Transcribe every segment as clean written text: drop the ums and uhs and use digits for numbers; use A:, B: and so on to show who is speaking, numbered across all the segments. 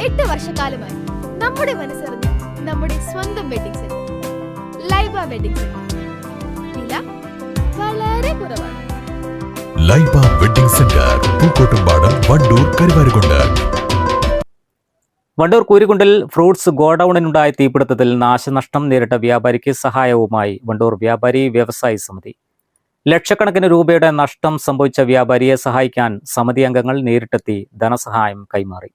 A: 8 വർഷക്കാലമായി നമ്മുടെ മനസ്സറിഞ്ഞ് നമ്മുടെ സ്വന്തം wedding centre Laiba wedding centre. വില വളരെ കുറവാണ്.
B: Laiba wedding centre, Pookkottumpadam, Wandoor, Karuvarakundu.
C: വണ്ടൂർ കൂരിക്കുണ്ടിൽ ഫ്രൂട്ട്സ് ഗോഡൌണിനുണ്ടായ തീപിടുത്തത്തിൽ നാശനഷ്ടം നേരിട്ട വ്യാപാരിക്ക് സഹായവുമായി വണ്ടൂർ വ്യാപാരി വ്യവസായി സമിതി. ലക്ഷക്കണക്കിന് രൂപയുടെ നഷ്ടം സംഭവിച്ച വ്യാപാരിയെ സഹായിക്കാൻ സമിതി അംഗങ്ങൾ നേരിട്ടെത്തി ധനസഹായം കൈമാറി.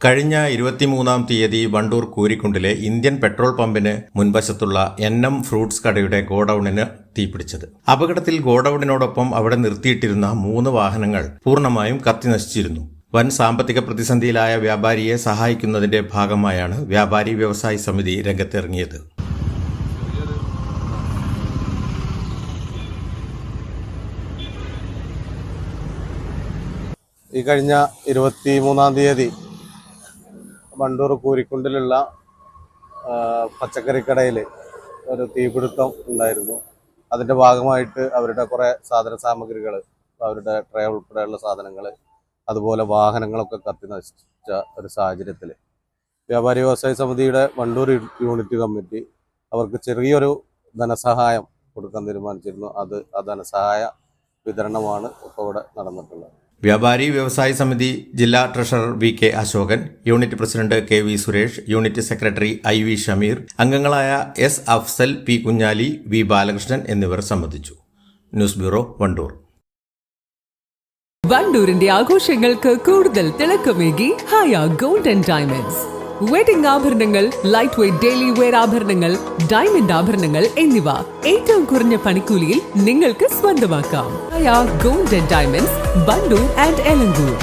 D: കഴിഞ്ഞ 23-ാം തീയതി വണ്ടൂർ കൂരിക്കുണ്ടിലെ ഇന്ത്യൻ പെട്രോൾ പമ്പിന് മുൻവശത്തുള്ള NM ഫ്രൂട്ട്സ് കടയുടെ ഗോഡൌണിന് തീപിടിച്ചത്. അപകടത്തിൽ ഗോഡൌണിനോടൊപ്പം അവിടെ നിർത്തിയിട്ടിരുന്ന 3 വാഹനങ്ങൾ പൂർണ്ണമായും കത്തിനശിച്ചിരുന്നു. വൻ സാമ്പത്തിക പ്രതിസന്ധിയിലായ വ്യാപാരിയെ സഹായിക്കുന്നതിന്റെ ഭാഗമായാണ് വ്യാപാരി വ്യവസായി സമിതി രംഗത്തിറങ്ങിയത്.
E: ഈ കഴിഞ്ഞ 23-ാം തീയതി വണ്ടൂർ കൂരിക്കുണ്ടിലുള്ള പച്ചക്കറിക്കടയിൽ ഒരു തീപിടുത്തം ഉണ്ടായിരുന്നു. അതിൻ്റെ ഭാഗമായിട്ട് അവരുടെ കുറേ സാധന സാമഗ്രികൾ, അവരുടെ ട്രേ ഉൾപ്പെടെയുള്ള സാധനങ്ങൾ, അതുപോലെ വാഹനങ്ങളൊക്കെ കത്തി നശിച്ച ഒരു സാഹചര്യത്തിൽ വ്യാപാരി വ്യവസായ സമിതിയുടെ വണ്ടൂർ യൂണിറ്റ് കമ്മിറ്റി അവർക്ക് ചെറിയൊരു ധനസഹായം കൊടുക്കാൻ തീരുമാനിച്ചിരുന്നു. ആ ധനസഹായ വിതരണമാണ് ഇപ്പോൾ ഇവിടെ നടന്നിട്ടുള്ളത്.
D: വ്യാപാരി വ്യവസായി സമിതി ജില്ലാ treasurer VK Ashokan, unit president KV Suresh, unit secretary IV Shameer, അംഗങ്ങളായ S Afsal, P Kunjali, V Balakrishnan എന്നിവർ സംബന്ധിച്ചു. News bureau, Wandoor.
F: വണ്ടൂരിന്റെ ആഘോഷങ്ങൾക്ക് കൂടുതൽ തിളക്കമേകി Haya gold and diamonds. Wedding ആഭരണങ്ങൾ, ലൈറ്റ് വെയ്റ്റ് ഡെയിലി വെയർ ആഭരണങ്ങൾ, ഡയമണ്ട് ആഭരണങ്ങൾ എന്നിവ ഏറ്റവും കുറഞ്ഞ പണിക്കൂലിയിൽ നിങ്ങൾക്ക് സ്വന്തമാക്കാം. Haya gold and diamonds, Wandoor and Elankur.